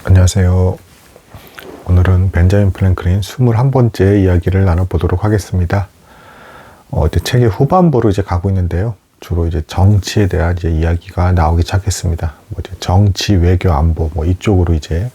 안녕하세요. 오늘은 벤자민 프랭클린 21번째 이야기를 나눠보도록 하겠습니다. 이제 책의 후반부로 이제 가고 있는데요. 주로 이제 정치에 대한 이제 이야기가 나오기 시작했습니다. 이제 정치, 외교, 안보, 이쪽으로 이제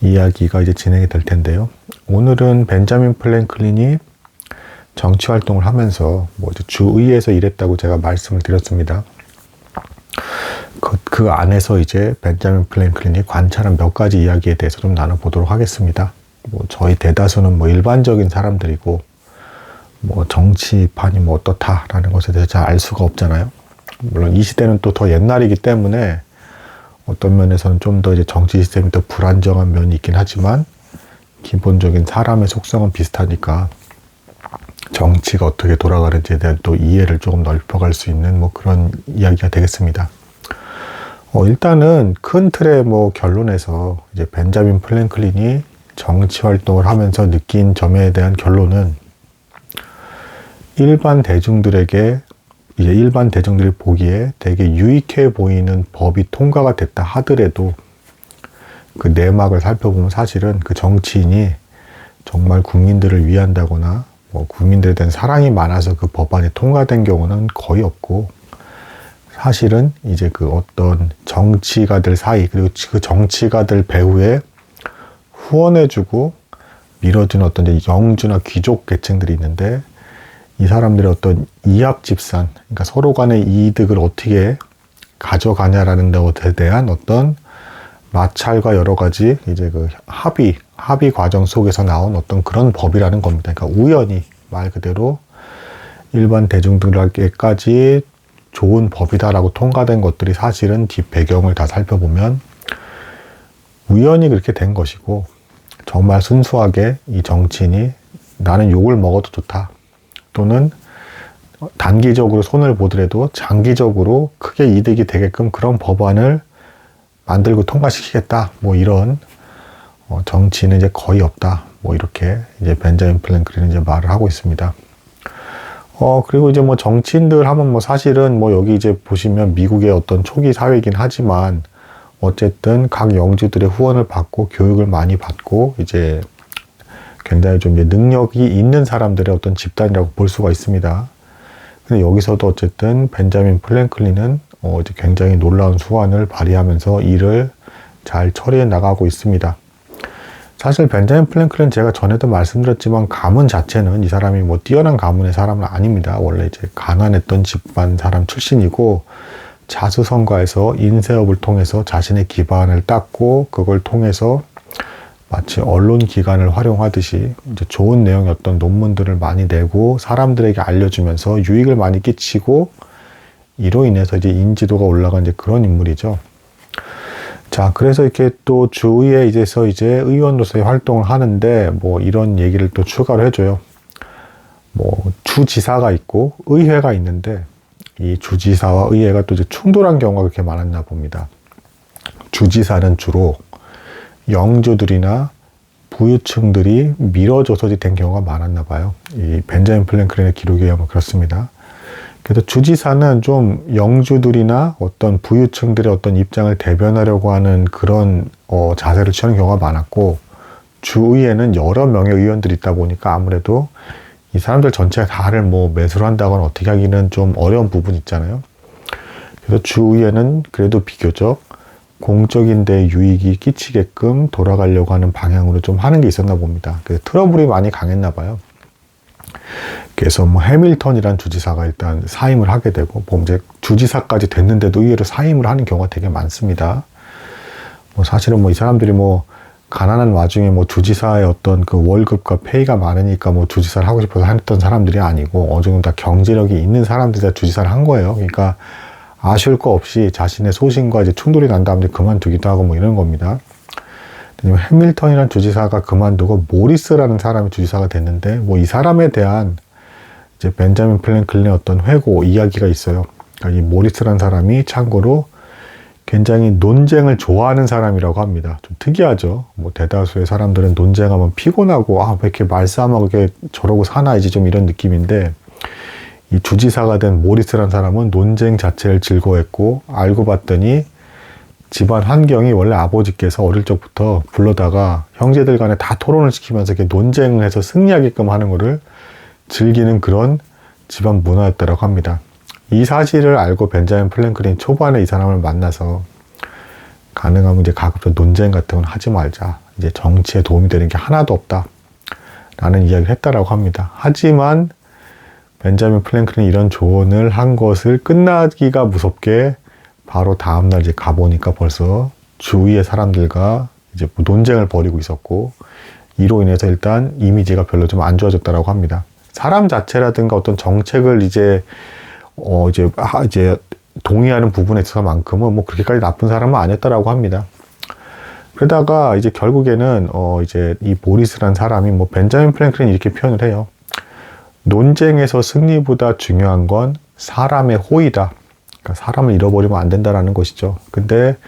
이야기가 이제 진행이 될 텐데요. 오늘은 벤자민 프랭클린이 정치 활동을 하면서 이제 주의회에서 일했다고 제가 말씀을 드렸습니다. 그 안에서 이제 벤자민 프랭클린이 관찰한 몇 가지 이야기에 대해서 좀 나눠보도록 하겠습니다. 저희 대다수는 일반적인 사람들이고, 정치판이 어떻다라는 것에 대해서 잘 알 수가 없잖아요. 물론 이 시대는 또 더 옛날이기 때문에 어떤 면에서는 좀 더 이제 정치 시스템이 더 불안정한 면이 있긴 하지만, 기본적인 사람의 속성은 비슷하니까, 정치가 어떻게 돌아가는지에 대한 또 이해를 조금 넓혀갈 수 있는 그런 이야기가 되겠습니다. 일단은 큰 틀의 결론에서 이제 벤자민 프랭클린이 정치 활동을 하면서 느낀 점에 대한 결론은 일반 대중들이 보기에 되게 유익해 보이는 법이 통과가 됐다 하더라도 그 내막을 살펴보면 사실은 그 정치인이 정말 국민들을 위한다거나 국민들에 대한 사랑이 많아서 그 법안이 통과된 경우는 거의 없고, 사실은 이제 그 어떤 정치가들 사이, 그리고 그 정치가들 배후에 후원해주고 밀어준 어떤 이제 영주나 귀족 계층들이 있는데, 이 사람들의 어떤 이합집산, 그러니까 서로 간의 이득을 어떻게 가져가냐라는 것에 대한 어떤 마찰과 여러 가지 이제 그 합의 과정 속에서 나온 어떤 그런 법이라는 겁니다. 그러니까 우연히 말 그대로 일반 대중들에게까지 좋은 법이다라고 통과된 것들이 사실은 뒷 배경을 다 살펴보면 우연히 그렇게 된 것이고, 정말 순수하게 이 정치인이 나는 욕을 먹어도 좋다, 또는 단기적으로 손을 보더라도 장기적으로 크게 이득이 되게끔 그런 법안을 만들고 통과시키겠다, 이런 정치인은 이제 거의 없다, 이렇게 이제 벤자민 프랭클린은 이제 말을 하고 있습니다. 그리고 이제 정치인들 하면 사실은 여기 이제 보시면 미국의 어떤 초기 사회이긴 하지만 어쨌든 각 영주들의 후원을 받고 교육을 많이 받고 이제 굉장히 좀 이제 능력이 있는 사람들의 어떤 집단이라고 볼 수가 있습니다. 근데 여기서도 어쨌든 벤자민 프랭클린은 이제 굉장히 놀라운 수완을 발휘하면서 일을 잘 처리해 나가고 있습니다. 사실 벤자민 프랭클린 제가 전에도 말씀드렸지만 가문 자체는 이 사람이 뛰어난 가문의 사람은 아닙니다. 원래 이제 가난했던 집안 사람 출신이고, 자수성가해서 인쇄업을 통해서 자신의 기반을 닦고, 그걸 통해서 마치 언론 기관을 활용하듯이 이제 좋은 내용의 어떤 논문들을 많이 내고 사람들에게 알려주면서 유익을 많이 끼치고, 이로 인해서 이제 인지도가 올라간 이제 그런 인물이죠. 자, 그래서 이렇게 또 주의에 이제서 이제 의원으로서의 활동을 하는데 이런 얘기를 또 추가로 해줘요. 주지사가 있고 의회가 있는데, 이 주지사와 의회가 또 이제 충돌한 경우가 그렇게 많았나 봅니다. 주지사는 주로 영주들이나 부유층들이 밀어줘서 된 경우가 많았나 봐요. 이 벤자민 프랭클린의 기록에 의하면 그렇습니다. 그래서 주지사는 좀 영주들이나 어떤 부유층들의 어떤 입장을 대변하려고 하는 그런 자세를 취하는 경우가 많았고, 주의회는 여러 명의 의원들이 있다 보니까 아무래도 이 사람들 전체가 다를 매수를 한다거나 어떻게 하기는 좀 어려운 부분이 있잖아요. 그래서 주의회는 그래도 비교적 공적인 데 유익이 끼치게끔 돌아가려고 하는 방향으로 좀 하는 게 있었나 봅니다. 그래서 트러블이 많이 강했나 봐요. 그래서 해밀턴이란 주지사가 일단 사임을 하게 되고, 이제 주지사까지 됐는데도 의외로 사임을 하는 경우가 되게 많습니다. 사실은 이 사람들이 가난한 와중에 주지사의 어떤 그 월급과 페이가 많으니까 주지사를 하고 싶어서 했던 사람들이 아니고, 어느 정도 다 경제력이 있는 사람들이 다 주지사를 한 거예요. 그러니까 아쉬울 거 없이 자신의 소신과 이제 충돌이 난 다음에 그만두기도 하고 이런 겁니다. 해밀턴이라는 주지사가 그만두고 모리스라는 사람이 주지사가 됐는데, 이 사람에 대한 이제 벤자민 프랭클린의 어떤 회고 이야기가 있어요. 그러니까 이 모리스라는 사람이 참고로 굉장히 논쟁을 좋아하는 사람이라고 합니다. 좀 특이하죠. 대다수의 사람들은 논쟁하면 피곤하고, 왜 이렇게 말싸움하고 이렇게 저러고 사나, 이제 좀 이런 느낌인데, 이 주지사가 된 모리스라는 사람은 논쟁 자체를 즐거워했고, 알고 봤더니 집안 환경이 원래 아버지께서 어릴 적부터 불러다가 형제들 간에 다 토론을 시키면서 이렇게 논쟁을 해서 승리하게끔 하는 거를 즐기는 그런 집안 문화였다고 합니다. 이 사실을 알고 벤자민 프랭클린 초반에 이 사람을 만나서 가능하면 이제 가급적 논쟁 같은 건 하지 말자. 이제 정치에 도움이 되는 게 하나도 없다. 라는 이야기를 했다라고 합니다. 하지만 벤자민 프랭클린이 이런 조언을 한 것을 끝나기가 무섭게 바로 다음날 이제 가보니까 벌써 주위의 사람들과 이제 논쟁을 벌이고 있었고, 이로 인해서 일단 이미지가 별로 좀 안 좋아졌다라고 합니다. 사람 자체라든가 어떤 정책을 이제 동의하는 부분에 있어서만큼은 뭐 그렇게까지 나쁜 사람은 아니었다라고 합니다. 그러다가 이제 결국에는 이제 이 모리스라는 사람이 뭐 벤자민 프랭클린이 이렇게 표현을 해요. 논쟁에서 승리보다 중요한 건 사람의 호의다. 그러니까 사람을 잃어버리면 안 된다라는 것이죠. 근데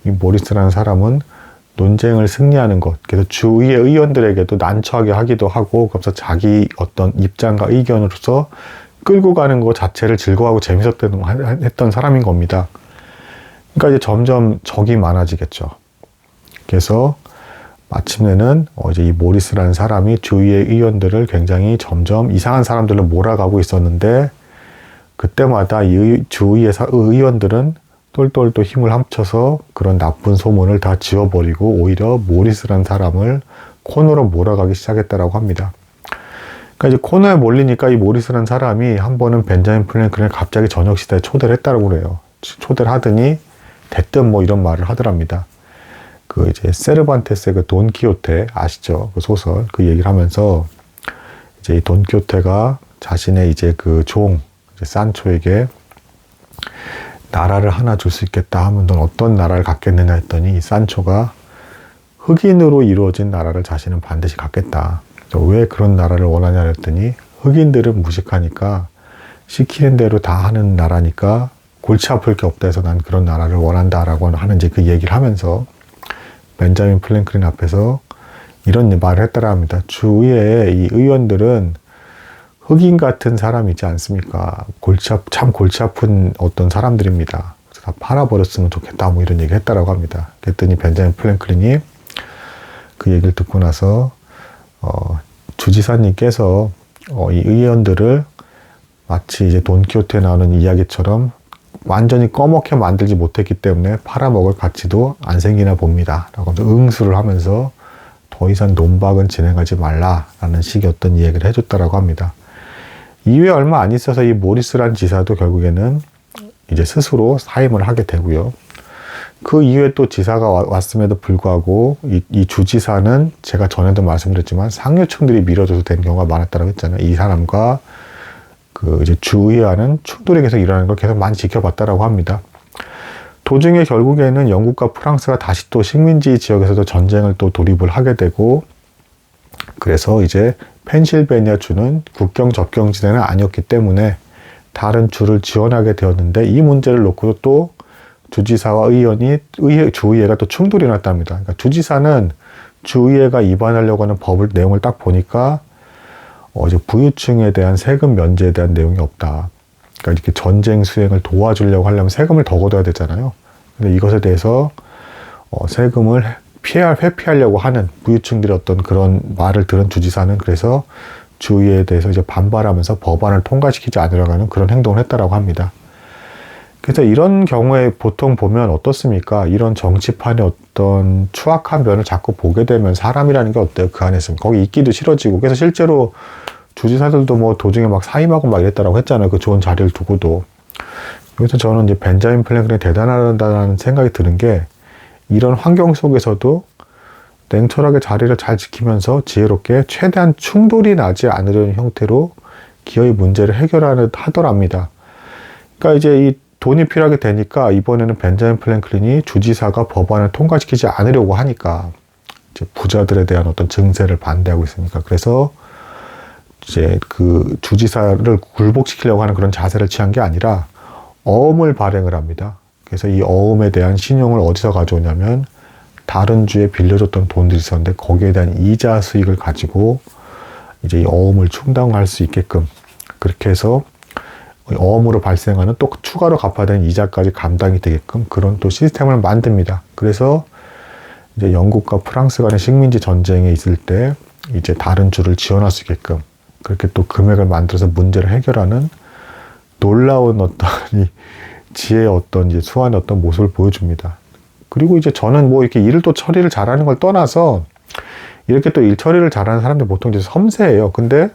이 모리스라는 사람은 논쟁을 승리하는 것, 그래서 주위의 의원들에게도 난처하게 하기도 하고, 그래서 자기 어떤 입장과 의견으로서 끌고 가는 것 자체를 즐거워하고 재밌었던 사람인 겁니다. 그러니까 이제 점점 적이 많아지겠죠. 그래서 마침내는 이제 이 모리스라는 사람이 주위의 의원들을 굉장히 점점 이상한 사람들로 몰아가고 있었는데, 그때마다 이 주위의 의원들은 똘똘 또 힘을 합쳐서 그런 나쁜 소문을 다 지워버리고 오히려 모리스라는 사람을 코너로 몰아가기 시작했다라고 합니다. 그러니까 이제 코너에 몰리니까 이 모리스라는 사람이 한 번은 벤자민 프랭클린을 갑자기 저녁 식사에 초대를 했다고 그래요. 초대를 하더니 대뜸 뭐 이런 말을 하더랍니다. 그 이제 세르반테스의 그 돈키호테 아시죠? 그 소설 그 얘기를 하면서 이제 이 돈키호테가 자신의 이제 그 종 산초에게 나라를 하나 줄 수 있겠다 하면 넌 어떤 나라를 갖겠느냐 했더니 이 산초가 흑인으로 이루어진 나라를 자신은 반드시 갖겠다. 왜 그런 나라를 원하냐 했더니 흑인들은 무식하니까 시키는 대로 다 하는 나라니까 골치 아플 게 없다 해서 난 그런 나라를 원한다라고 하는 이제 그 얘기를 하면서 벤자민 프랭클린 앞에서 이런 말을 했다라 합니다. 주위에 이 의원들은 흑인 같은 사람이지 않습니까? 참 골치 아픈 어떤 사람들입니다. 그래서 다 팔아버렸으면 좋겠다. 뭐 이런 얘기를 했다라고 합니다. 그랬더니 벤자민 프랭클린이 그 얘기를 듣고 나서, 주지사님께서, 이 의원들을 마치 이제 돈키호테에 나오는 이야기처럼 완전히 꺼멓게 만들지 못했기 때문에 팔아먹을 가치도 안 생기나 봅니다. 라고 하면서 응수를 하면서 더 이상 논박은 진행하지 말라라는 식의 어떤 이야기를 해줬다라고 합니다. 이후에 얼마 안 있어서 이 모리스란 지사도 결국에는 이제 스스로 사임을 하게 되고요. 그 이후에 또 지사가 왔음에도 불구하고 이 주지사는 제가 전에도 말씀드렸지만 상류층들이 밀어줘서 된 경우가 많았다고 했잖아요. 이 사람과 그 이제 주의하는 충돌이 계속 일어나는 걸 계속 많이 지켜봤다라고 합니다. 도중에 결국에는 영국과 프랑스가 다시 또 식민지 지역에서도 전쟁을 또 돌입을 하게 되고, 그래서 이제 펜실베니아 주는 국경 접경 지대는 아니었기 때문에 다른 주를 지원하게 되었는데, 이 문제를 놓고도 또 주지사와 주의회가 또 충돌이 났답니다. 그러니까 주지사는 주의회가 위반하려고 하는 법을 내용을 딱 보니까 이제 부유층에 대한 세금 면제에 대한 내용이 없다. 그러니까 이렇게 전쟁 수행을 도와주려고 하려면 세금을 더 걷어야 되잖아요. 근데 이것에 대해서 세금을 회피하려고 하는 부유층들의 어떤 그런 말을 들은 주지사는 그래서 주의에 대해서 이제 반발하면서 법안을 통과시키지 않으려고 하는 그런 행동을 했다라고 합니다. 그래서 이런 경우에 보통 보면 어떻습니까? 이런 정치판의 어떤 추악한 면을 자꾸 보게 되면 사람이라는 게 어때요? 그 안에서 거기 있기도 싫어지고, 그래서 실제로 주지사들도 뭐 도중에 막 사임하고 막 이랬다라고 했잖아요. 그 좋은 자리를 두고도. 여기서 저는 이제 벤자민 프랭클린이 대단하다는 생각이 드는 게, 이런 환경 속에서도 냉철하게 자리를 잘 지키면서 지혜롭게 최대한 충돌이 나지 않으려는 형태로 기어이 문제를 하더랍니다. 그러니까 이제 이 돈이 필요하게 되니까 이번에는 벤자민 프랭클린이 주지사가 법안을 통과시키지 않으려고 하니까 이제 부자들에 대한 어떤 증세를 반대하고 있으니까, 그래서 이제 그 주지사를 굴복시키려고 하는 그런 자세를 취한 게 아니라 어음을 발행을 합니다. 그래서 이 어음에 대한 신용을 어디서 가져오냐면 다른 주에 빌려줬던 돈들이 있었는데 거기에 대한 이자 수익을 가지고 이제 이 어음을 충당할 수 있게끔 그렇게 해서 어음으로 발생하는 또 추가로 갚아야 되는 이자까지 감당이 되게끔 그런 또 시스템을 만듭니다. 그래서 이제 영국과 프랑스 간의 식민지 전쟁에 있을 때 이제 다른 주를 지원할 수 있게끔 그렇게 또 금액을 만들어서 문제를 해결하는 놀라운 어떤 이 지혜의 어떤 이제 수완의 어떤 모습을 보여줍니다. 그리고 이제 저는 뭐 이렇게 일을 또 처리를 잘하는 걸 떠나서 이렇게 또 일 처리를 잘하는 사람들 보통 이제 섬세해요. 근데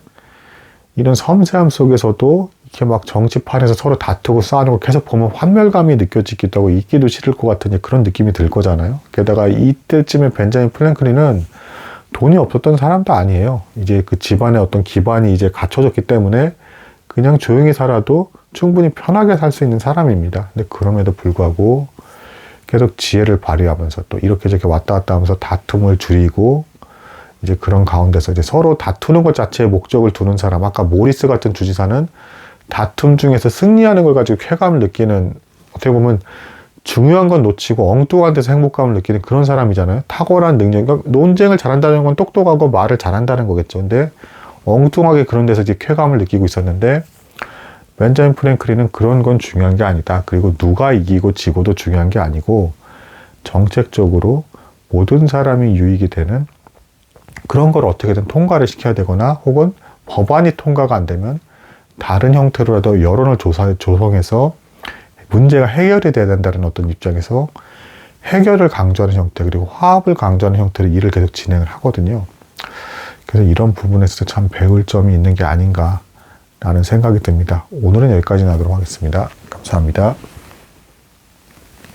이런 섬세함 속에서도 이렇게 막 정치판에서 서로 다투고 싸우는 걸 계속 보면 환멸감이 느껴지기도 하고 있기도 싫을 것 같은 그런 느낌이 들 거잖아요. 게다가 이때쯤에 벤자민 프랭클린은 돈이 없었던 사람도 아니에요. 이제 그 집안의 어떤 기반이 이제 갖춰졌기 때문에 그냥 조용히 살아도 충분히 편하게 살 수 있는 사람입니다. 근데 그럼에도 불구하고 계속 지혜를 발휘하면서 또 이렇게 저렇게 왔다 갔다 하면서 다툼을 줄이고 이제 그런 가운데서 이제 서로 다투는 것 자체에 목적을 두는 사람, 아까 모리스 같은 주지사는 다툼 중에서 승리하는 걸 가지고 쾌감을 느끼는, 어떻게 보면 중요한 건 놓치고 엉뚱한 데서 행복감을 느끼는 그런 사람이잖아요. 탁월한 능력, 그러니까 논쟁을 잘한다는 건 똑똑하고 말을 잘한다는 거겠죠. 근데 엉뚱하게 그런 데서 이제 쾌감을 느끼고 있었는데 벤자민 프랭클린은 그런 건 중요한 게 아니다. 그리고 누가 이기고 지고도 중요한 게 아니고 정책적으로 모든 사람이 유익이 되는 그런 걸 어떻게든 통과를 시켜야 되거나 혹은 법안이 통과가 안 되면 다른 형태로라도 여론을 조성해서 문제가 해결이 돼야 된다는 어떤 입장에서 해결을 강조하는 형태 그리고 화합을 강조하는 형태로 일을 계속 진행을 하거든요. 그래서 이런 부분에서 참 배울 점이 있는 게 아닌가 라는 생각이 듭니다. 오늘은 여기까지 하도록 하겠습니다. 감사합니다.